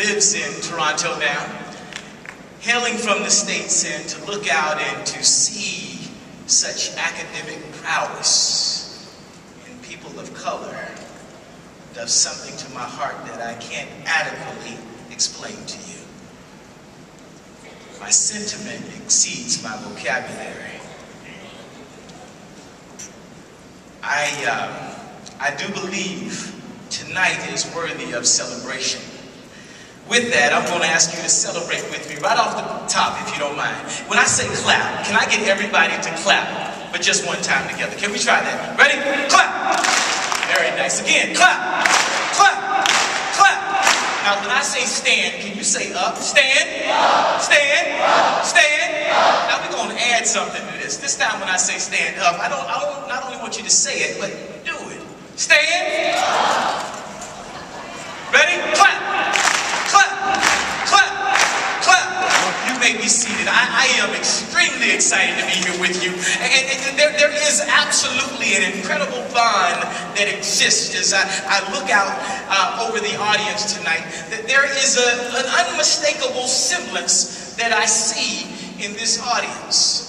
lives in Toronto now, hailing from the States, and to look out and to see such academic prowess in people of color does something to my heart that I can't adequately explain to you. My sentiment exceeds my vocabulary. I do believe tonight is worthy of celebration. With that, I'm going to ask you to celebrate with me right off the top, if you don't mind. When I say clap, can I get everybody to clap, but just one time together? Can we try that? Ready? Clap! Very nice. Again, clap! Clap! Clap! Now, when I say stand, can you say up? Stand! Stand! Stand! Now, we're going to add something to this. This time when I say stand up, I don't not only want you to say it, but do it. Stand! Ready? Clap! Clap! Clap! Clap! You may be seated. I am extremely excited to be here with you. And there is absolutely an incredible bond that exists as I look out over the audience tonight. That there is an unmistakable semblance that I see in this audience.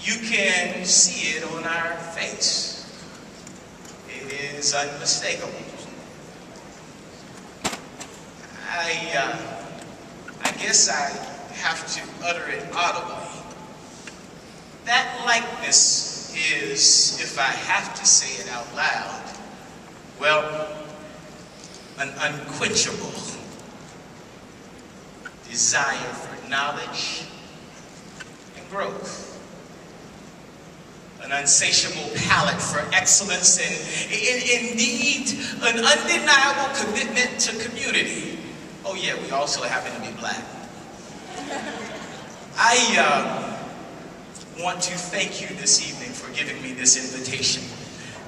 You can see it on our face. It is unmistakable. I guess I have to utter it audibly. That likeness is, if I have to say it out loud, well, an unquenchable desire for knowledge and growth. An insatiable palate for excellence and indeed an undeniable commitment to community. Oh yeah, we also happen to be black. I want to thank you this evening for giving me this invitation.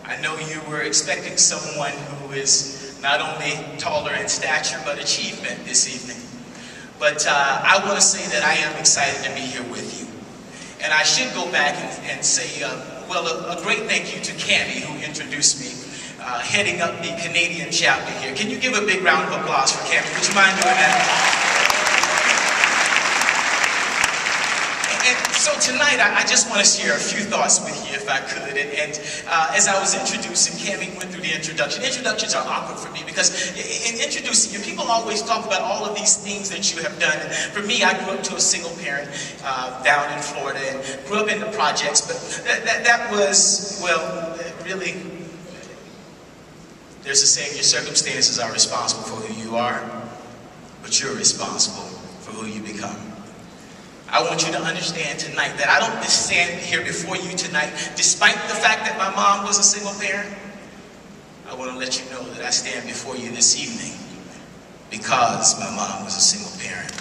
I know you were expecting someone who is not only taller in stature but achievement this evening. But I want to say that I am excited to be here with you. And I should go back and say, well, a great thank you to Cammie, who introduced me, heading up the Canadian chapter here. Can you give a big round of applause for Cammie? Would you mind doing that? And so tonight, I just want to share a few thoughts with you, if I could. And as I was introducing, Cammie went through the introduction. Introductions are awkward for me because in introducing you, people always talk about all of these things that you have done. And for me, I grew up to a single parent down in Florida and grew up in the projects. But that was, well, really, there's a saying, your circumstances are responsible for who you are, but you're responsible for who you become. I want you to understand tonight that I don't just stand here before you tonight, despite the fact that my mom was a single parent. I want to let you know that I stand before you this evening because my mom was a single parent.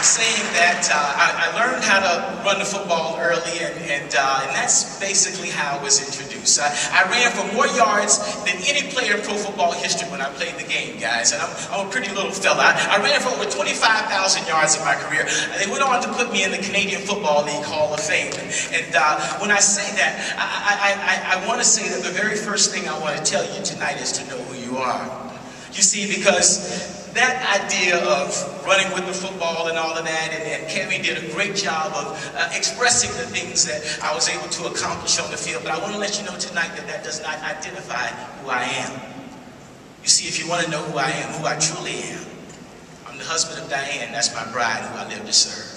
Saying that I learned how to run the football early, and that's basically how I was introduced. I ran for more yards than any player in pro football history when I played the game, guys. And I'm a pretty little fella. I ran for over 25,000 yards in my career. They went on to put me in the Canadian Football League Hall of Fame. And when I say that, I want to say that the very first thing I want to tell you tonight is to know who you are. You see, because that idea of running with the football and all of that, and Cammie did a great job of expressing the things that I was able to accomplish on the field. But I want to let you know tonight that that does not identify who I am. You see, if you want to know who I am, who I truly am, I'm the husband of Diane. That's my bride who I live to serve.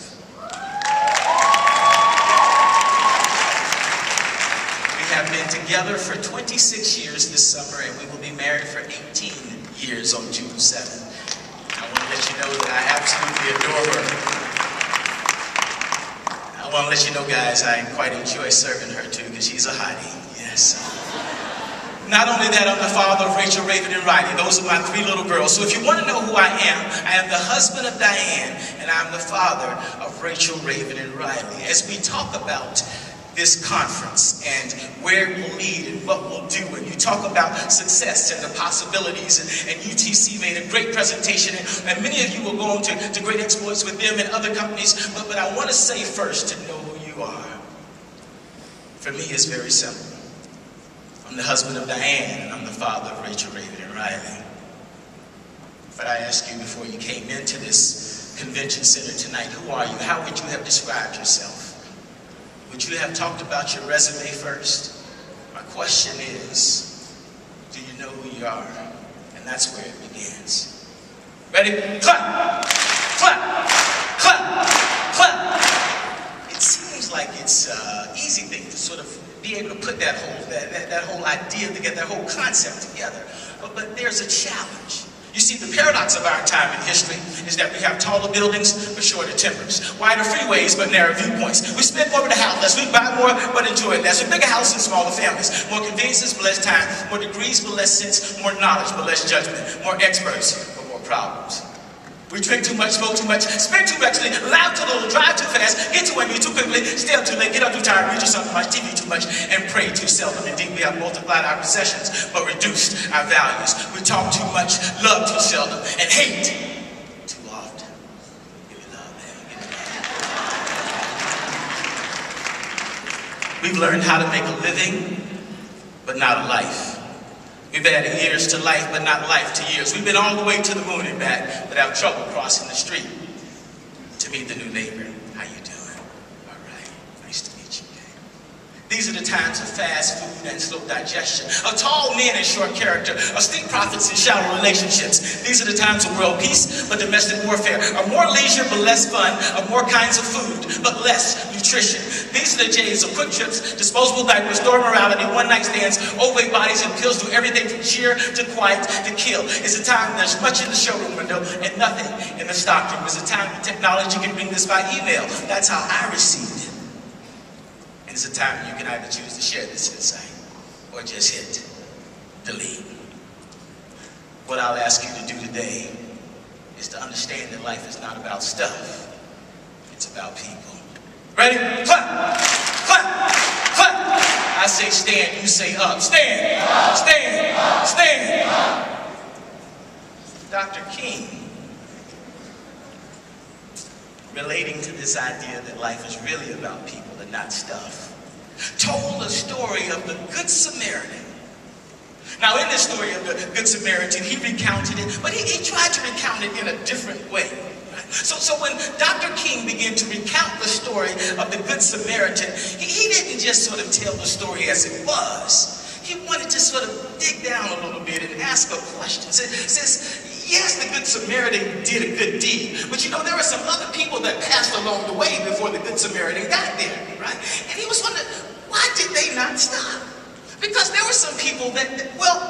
We have been together for 26 years this summer, and we will be married for 18 years on June 7th. I want to let you know that I absolutely adore her. I want to let you know, guys, I quite enjoy serving her too, because she's a hottie. Yes. Not only that, I'm the father of Rachel, Raven, and Riley. Those are my 3 little girls. So if you want to know who I am the husband of Diane, and I'm the father of Rachel, Raven, and Riley. As we talk about this conference and where it will lead and what we'll do, and you talk about success and the possibilities, and UTC made a great presentation, and many of you will go on to great exploits with them and other companies, but I want to say first, to know who you are, for me, is very simple. I'm the husband of Diane, and I'm the father of Rachel, Raven, and Riley. But I ask you before you came into this convention center tonight, who are you? How would you have described yourself? Would you have talked about your resume first? My question is, do you know who you are? And that's where it begins. Ready? Clap! Clap! Clap! Clap! It seems like it's an easy thing to sort of be able to put that whole idea together, that whole concept together. But there's a challenge. You see, the paradox of our time in history is that we have taller buildings but shorter timbers, wider freeways but narrow viewpoints. We spend more but have less. We buy more but enjoy less. With bigger houses and smaller families. More conveniences but less time. More degrees but less sense. More knowledge but less judgment. More experts but more problems. We drink too much, smoke too much, spend too much, laugh too little, drive too fast, get too angry too quickly, stay up too late, get up too tired, read yourself too much, TV too much, and pray too seldom. Indeed, we have multiplied our possessions, but reduced our values. We talk too much, love too seldom, and hate too often. Give me love, man. Give me love. We've learned how to make a living, but not a life. We've added years to life, but not life to years. We've been all the way to the moon and back, but have trouble crossing the street to meet the new neighbor. How you doing? All right. Nice to meet you, man. These are the times of fast food and slow digestion, of tall men and short character, of steep profits and shallow relationships. These are the times of world peace, but domestic warfare, of more leisure but less fun, of more kinds of food, but less nutrition. These are the days of quick trips, disposable diapers, store morality, one-night stands, overweight bodies, and pills do everything from cheer to quiet to kill. It's a time there's much in the showroom window and nothing in the stockroom. It's a time when technology can bring this by email. That's how I received it. And it's a time you can either choose to share this insight or just hit delete. What I'll ask you to do today is to understand that life is not about stuff. It's about people. Ready? Clap! Clap! Clap! I say stand, you say up. Stand! Stand! Stand! Dr. King, relating to this idea that life is really about people and not stuff, told a story of the Good Samaritan. Now, in this story of the Good Samaritan, he recounted it, but he tried to recount it in a different way. So when Dr. King began to recount the story of the Good Samaritan, he didn't just sort of tell the story as it was. He wanted to sort of dig down a little bit and ask a question. Says, yes, the Good Samaritan did a good deed, but you know, there were some other people that passed along the way before the Good Samaritan got there, right? And he was wondering, why did they not stop? Because there were some people that, well,